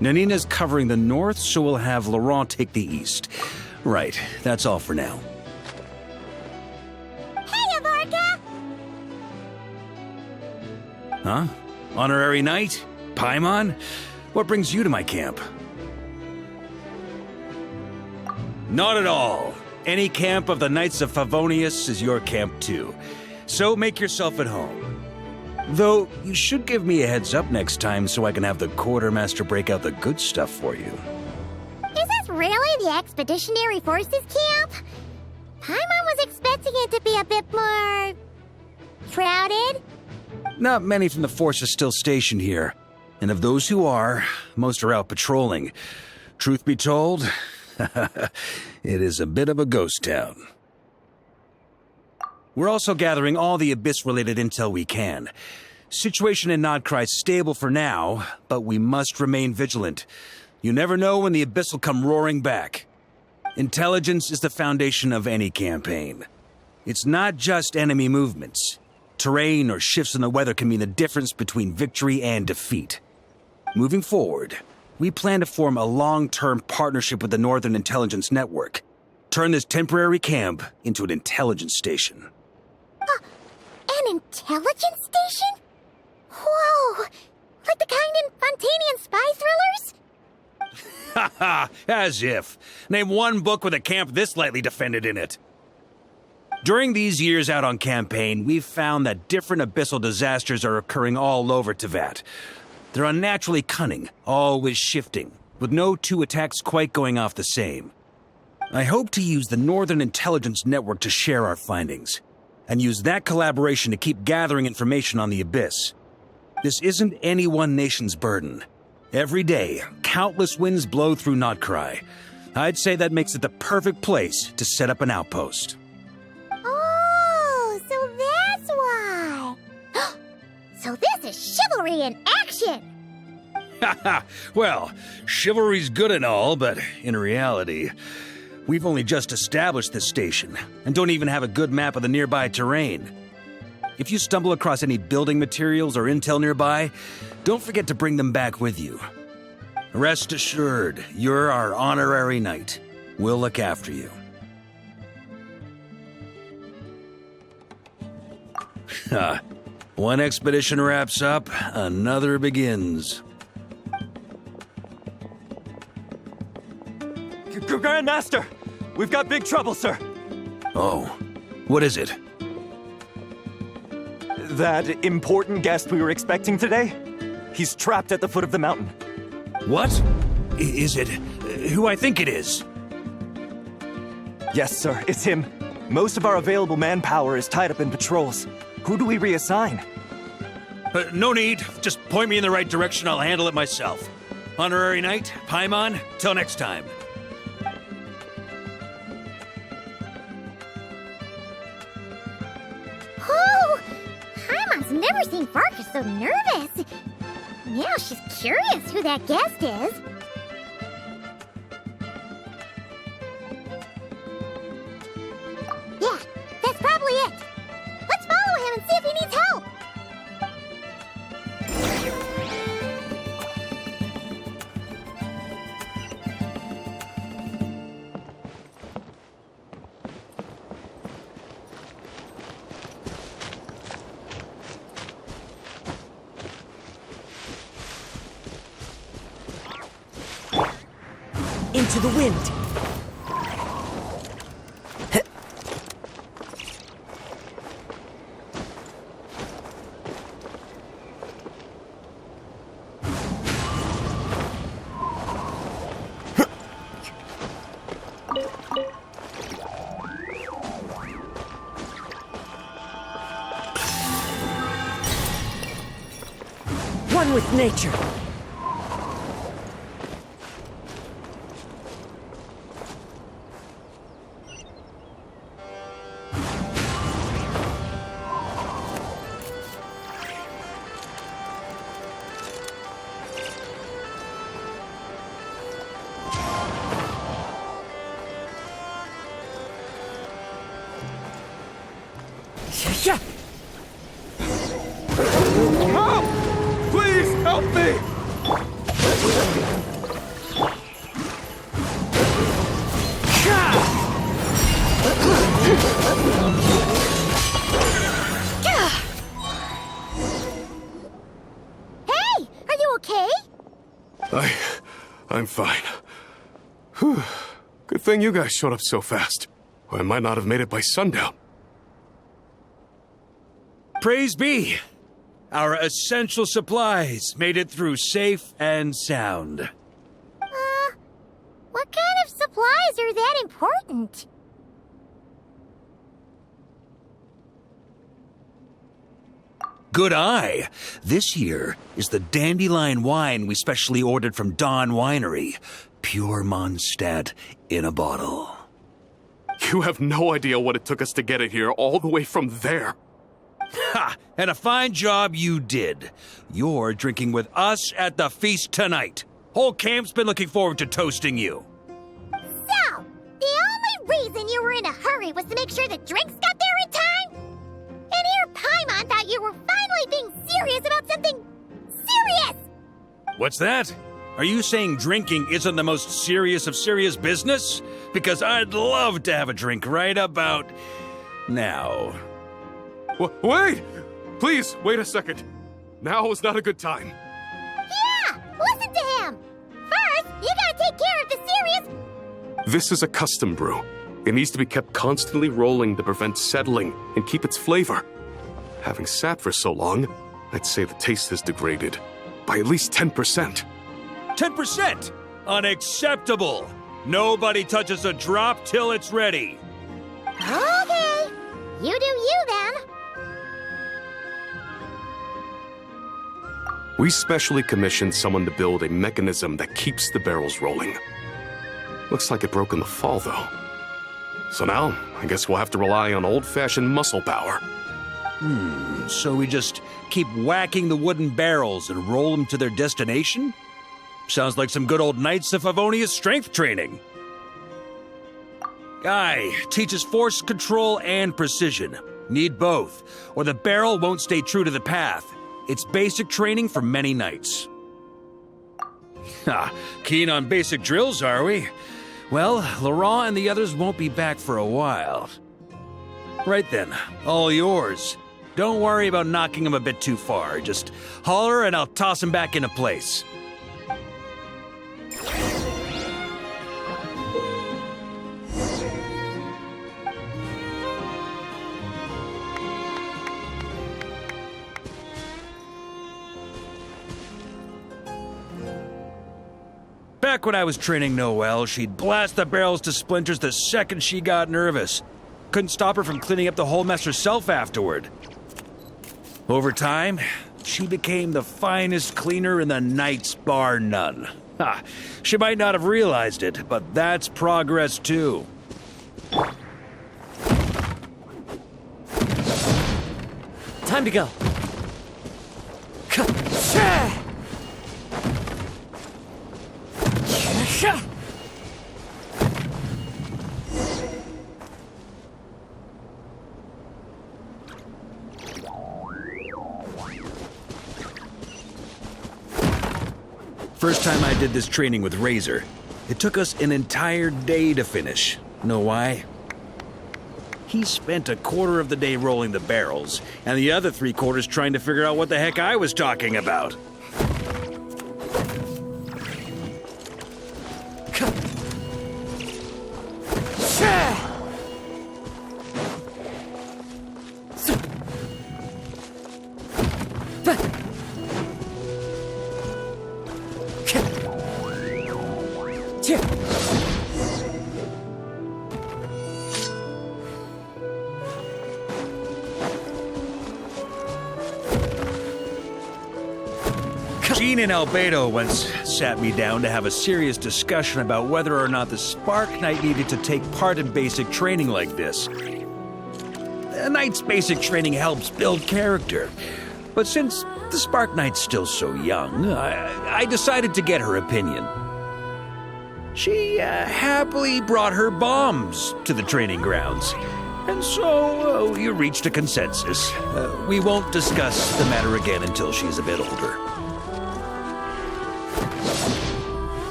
Nanina's covering the north, so we'll have Laurent take the east. Right, that's all for now. Hey, Avarka! Huh? Honorary knight? Paimon? What brings you to my camp? Not at all. Any camp of the Knights of Favonius is your camp too. So make yourself at home. Though, you should give me a heads up next time so I can have the quartermaster break out the good stuff for you. Is this really the Expeditionary Forces camp? Paimon was expecting it to be a bit more... crowded? Not many from the force are still stationed here. And of those who are, most are out patrolling. Truth be told, it is a bit of a ghost town. We're also gathering all the Abyss-related intel we can. Situation in Nodcry is stable for now, but we must remain vigilant. You never know when the Abyss will come roaring back. Intelligence is the foundation of any campaign. It's not just enemy movements. Terrain or shifts in the weather can mean the difference between victory and defeat. Moving forward, we plan to form a long-term partnership with the Northern Intelligence Network. Turn this temporary camp into an intelligence station. An intelligence station? Whoa! Like the kind in Fontanian spy thrillers? Haha, as if. Name one book with a camp this lightly defended in it. During these years out on campaign, we've found that different abyssal disasters are occurring all over Teyvat. They're unnaturally cunning, always shifting, with no two attacks quite going off the same. I hope to use the Northern Intelligence Network to share our findings, and use that collaboration to keep gathering information on the Abyss. This isn't any one nation's burden. Every day, countless winds blow through Nodcry. I'd say that makes it the perfect place to set up an outpost. Oh, so that's why. So this is chivalry in action! Haha, well, chivalry's good and all, but in reality, we've only just established this station, and don't even have a good map of the nearby terrain. If you stumble across any building materials or intel nearby, don't forget to bring them back with you. Rest assured, you're our honorary knight. We'll look after you. One expedition wraps up, another begins. Grandmaster! We've got big trouble, sir! Oh, what is it? That important guest we were expecting today? He's trapped at the foot of the mountain. What? Is it who I think it is? Yes, sir, it's him. Most of our available manpower is tied up in patrols. Who do we reassign? No need. Just point me in the right direction. I'll handle it myself. Honorary Knight, Paimon, till next time. Oh! Paimon's never seen Farkas so nervous. Now she's curious who that guest is. Yeah, that's probably it. Let's follow him and see if he needs help. Into the wind. One with nature. Yeah. Help! Please help me! okay? I'm fine. Whew. Good thing you guys showed up so fast. Or I might not have made it by sundown. Praise be! Our essential supplies made it through safe and sound. What kind of supplies are that important? Good eye! This here is the dandelion wine we specially ordered from Dawn Winery. Pure Mondstadt in a bottle. You have no idea what it took us to get it here, all the way from there. Ha! And a fine job you did. You're drinking with us at the feast tonight. Whole camp's been looking forward to toasting you. So, the only reason you were in a hurry was to make sure the drinks got there in time? And here Paimon thought you were finally being serious about something serious! What's that? Are you saying drinking isn't the most serious of serious business? Because I'd love to have a drink right about now. Wait! Please, wait a second. Now is not a good time. Yeah! Listen to him! First, you gotta take care of the serious... This is a custom brew. It needs to be kept constantly rolling to prevent settling and keep its flavor. Having sat for so long, I'd say the taste has degraded by at least 10%. 10%? Unacceptable! Nobody touches a drop till it's ready. Okay. You do you, then. We specially commissioned someone to build a mechanism that keeps the barrels rolling. Looks like it broke in the fall, though. So now, I guess we'll have to rely on old-fashioned muscle power. So we just keep whacking the wooden barrels and roll them to their destination? Sounds like some good old Knights of Favonius strength training. Guy teaches force control and precision. Need both, or the barrel won't stay true to the path. It's basic training for many knights. Ha, keen on basic drills, are we? Well, Laurent and the others won't be back for a while. Right then, all yours. Don't worry about knocking him a bit too far. Just holler and I'll toss him back into place. Back when I was training Noelle, she'd blast the barrels to splinters the second she got nervous. Couldn't stop her from cleaning up the whole mess herself afterward. Over time, she became the finest cleaner in the Knights, bar none. Ha! She might not have realized it, but that's progress too. Time to go. First time I did this training with Razor, it took us an entire day to finish. Know why? He spent a quarter of the day rolling the barrels, and the other 3/4 trying to figure out what the heck I was talking about. Jean and Albedo once sat me down to have a serious discussion about whether or not the Spark Knight needed to take part in basic training like this. A Knight's basic training helps build character, but since the Spark Knight's still so young, I decided to get her opinion. She happily brought her bombs to the training grounds, and so we reached a consensus. We won't discuss the matter again until she's a bit older.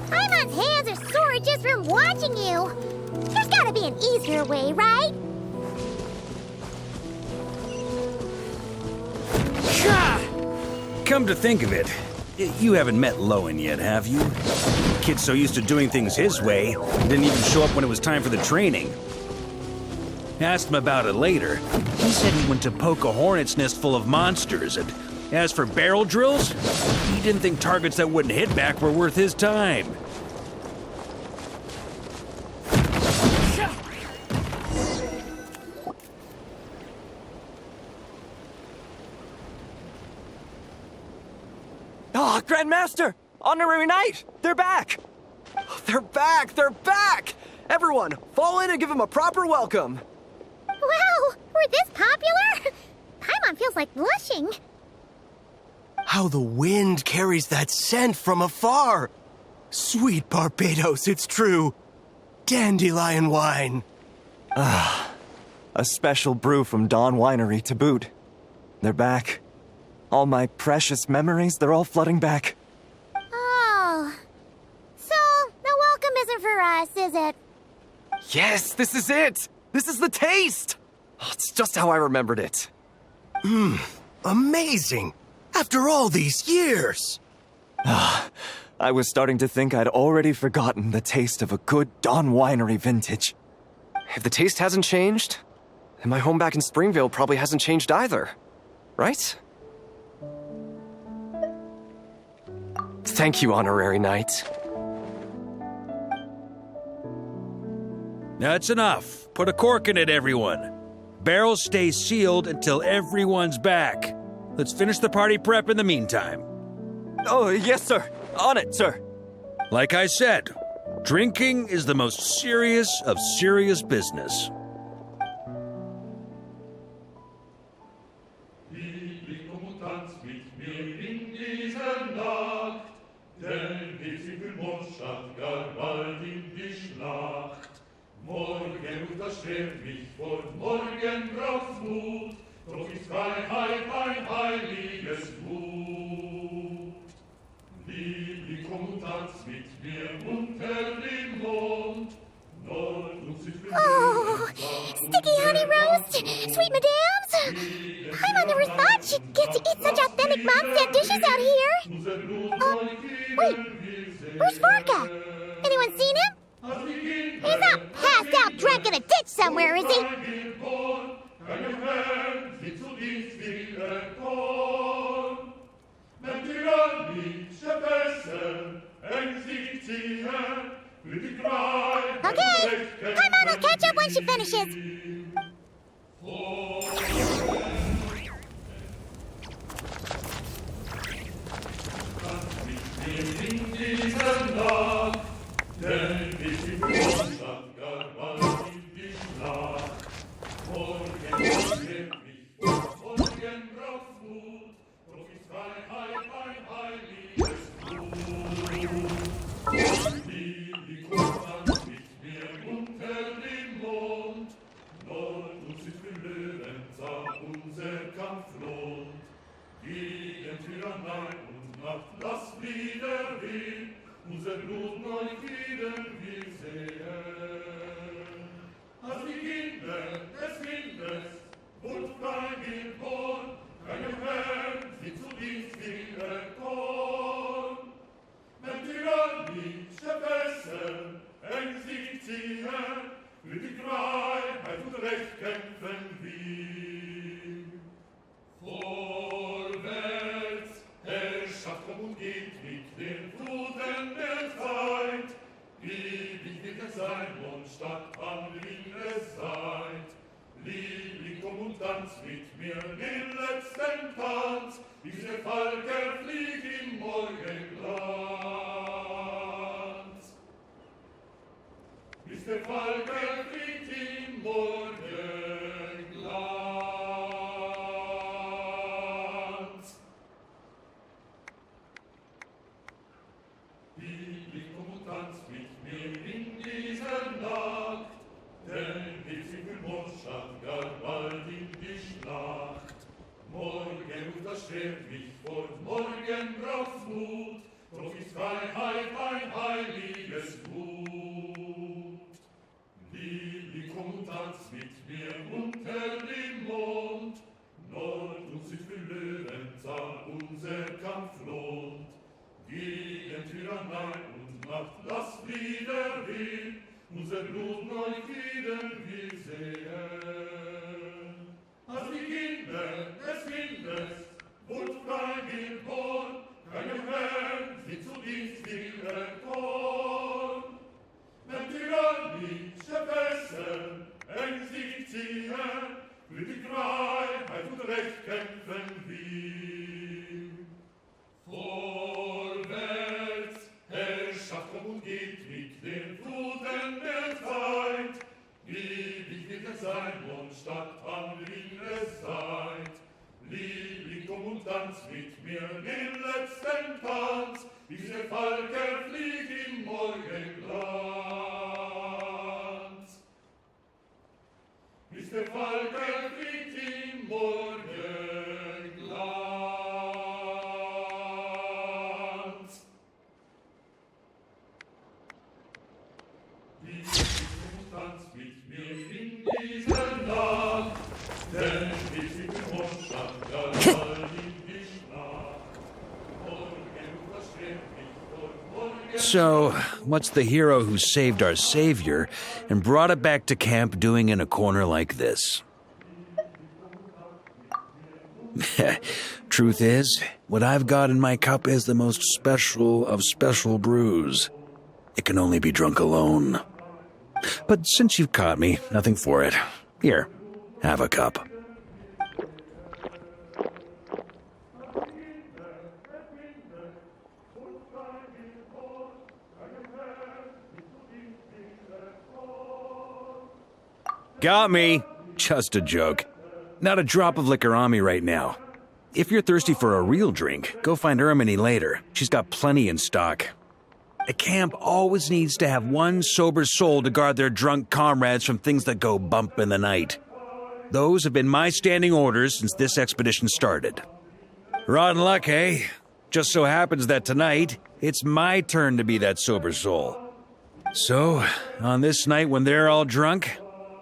Paimon's hands are sore just from watching you. gotta be an easier way, right? Come to think of it, you haven't met Lowen yet, have you? Kid's so used to doing things his way, he didn't even show up when it was time for the training. Asked him about it later. He said he went to poke a hornet's nest full of monsters, and as for barrel drills, he didn't think targets that wouldn't hit back were worth his time. Ah, Grandmaster! Honorary Knight! They're back! They're back! They're back! Everyone, fall in and give them a proper welcome. Wow, we're this popular? Paimon feels like blushing. How the wind carries that scent from afar. Sweet Barbados, it's true. Dandelion wine. A special brew from Dawn Winery to boot. They're back. All my precious memories, they're all flooding back. Oh. So, the welcome isn't for us, is it? Yes, this is it! This is the taste! Oh, it's just how I remembered it. Amazing! After all these years! I was starting to think I'd already forgotten the taste of a good Dawn Winery vintage. If the taste hasn't changed, then my home back in Springvale probably hasn't changed either. Right? Thank you, Honorary Knight. That's enough. Put a cork in it, everyone. Barrels stay sealed until everyone's back. Let's finish the party prep in the meantime. Oh, yes, sir. On it, sir. Like I said, drinking is the most serious of serious business. Denn geht sie für Mondstadt gar bald in die Schlacht. Morgen untersteht mich vor morgen braucht's Mut, doch ist Freiheit ein heiliges Gut. Liebling, komm und tanz mit mir unter dem Mond. Oh, sticky honey roast, sweet madams. Paimon never thought she'd get to eat such authentic Mondstadt dishes out here. Wait, where's Vorka? Anyone seen him? He's not passed out drunk in a ditch somewhere, is he? Okay, Paimon will catch up when she finishes. Unser Blut neu Frieden wir sehen. Als die Kinder des Windes, und frei geboren, keinem Herrn sie zu Dienst wieder Korn. Wenn tyrannische Fässer eng sich ziehen, für die Freiheit und Recht kämpfen wir. Vorwärts, Herrschaft kommt und geht mit den Fluten der Zeit. Ewig wird es sein, Mondstadt, wann ihr seid. Liebling, komm und tanz mit mir den letzten Tanz, bis der Falke fliegt im Morgenglanz. Bis der Falke fliegt im Morgenglanz. Liebling, komm und tanz mit mir in dieser Nacht, denn wir sind für Mondstadt gar bald in die Schlacht. Morgen untersteht mich vor morgen braucht's Mut, doch ist Freiheit ein heiliges Gut. wieder will, unser Blut neu wieder wir sehen. Als die Kinder des Windes, und frei geboren, keinem Herrn sie zu Dienst willen Korn. Wenn tyrannische Fesseln eng sich ziehen, für die Freiheit und Recht kämpfen wir. Vorwärts, Herrschaft kommt und geht mit den Fluten der Zeit. Lieblich wird es sein, Mondstadt, Anliegen es seid. Liebling, komm und tanz mit mir den letzten Tanz, bis der Falke fliegt im Morgenglanz. Bis der Falke fliegt im Morgenglanz. Liebling, komm und tanz mit mir in dieser Nacht, denn wir sind in Mondstadt. So, what's the hero who saved our savior and brought it back to camp doing in a corner like this? Truth is, what I've got in my cup is the most special of special brews. It can only be drunk alone. But since you've caught me, nothing for it. Here, have a cup. Got me. Just a joke. Not a drop of liquor on me right now. If you're thirsty for a real drink, go find Ermini later. She's got plenty in stock. A camp always needs to have one sober soul to guard their drunk comrades from things that go bump in the night. Those have been my standing orders since this expedition started. Rotten luck, eh? Just so happens that tonight, it's my turn to be that sober soul. So, on this night when they're all drunk,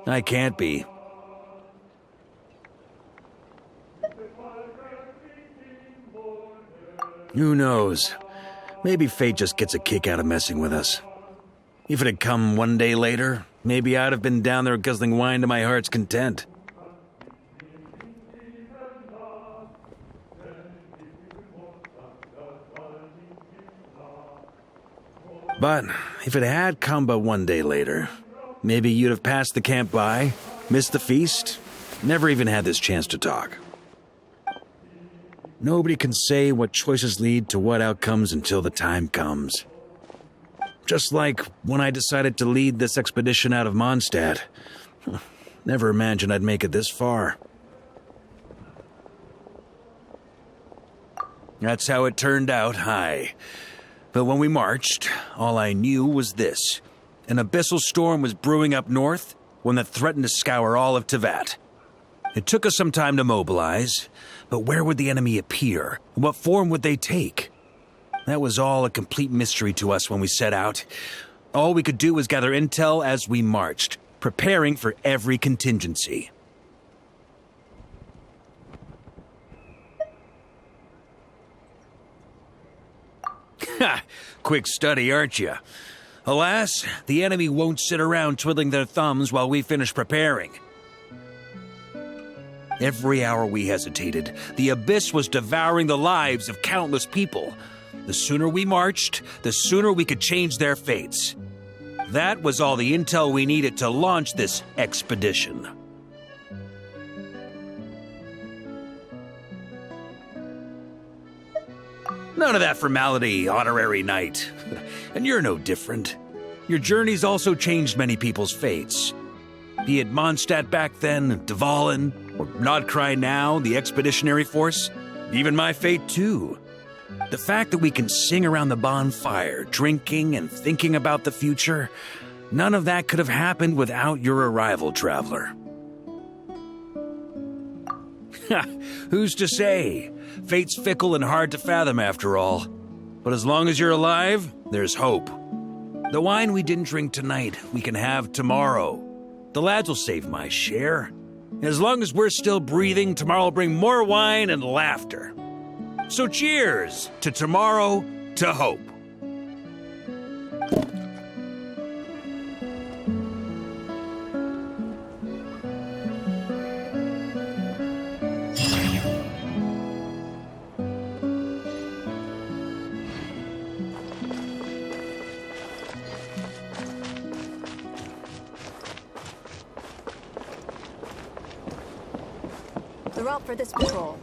I can't be. Who knows? Maybe fate just gets a kick out of messing with us. If it had come one day later, maybe I'd have been down there guzzling wine to my heart's content. But if it had come but one day later, maybe you'd have passed the camp by, missed the feast, never even had this chance to talk. Nobody can say what choices lead to what outcomes until the time comes. Just like when I decided to lead this expedition out of Mondstadt. Never imagined I'd make it this far. That's how it turned out, aye. But when we marched, all I knew was this. An abyssal storm was brewing up north, one that threatened to scour all of Tevat. It took us some time to mobilize, but where would the enemy appear? What form would they take? That was all a complete mystery to us when we set out. All we could do was gather intel as we marched, preparing for every contingency. Ha! Quick study, aren't you? Alas, the enemy won't sit around twiddling their thumbs while we finish preparing. Every hour we hesitated, the abyss was devouring the lives of countless people. The sooner we marched, the sooner we could change their fates. That was all the intel we needed to launch this expedition. None of that formality, honorary knight. And you're no different. Your journey's also changed many people's fates. Be it Mondstadt back then, Dvalin, or Nodcry now, the expeditionary force. Even my fate, too. The fact that we can sing around the bonfire, drinking and thinking about the future, none of that could have happened without your arrival, traveler. Who's to say? Fate's fickle and hard to fathom after all. But as long as you're alive, there's hope. The wine we didn't drink tonight, we can have tomorrow. The lads will save my share. As long as we're still breathing, tomorrow will bring more wine and laughter. So cheers to tomorrow, to hope. the route for this patrol.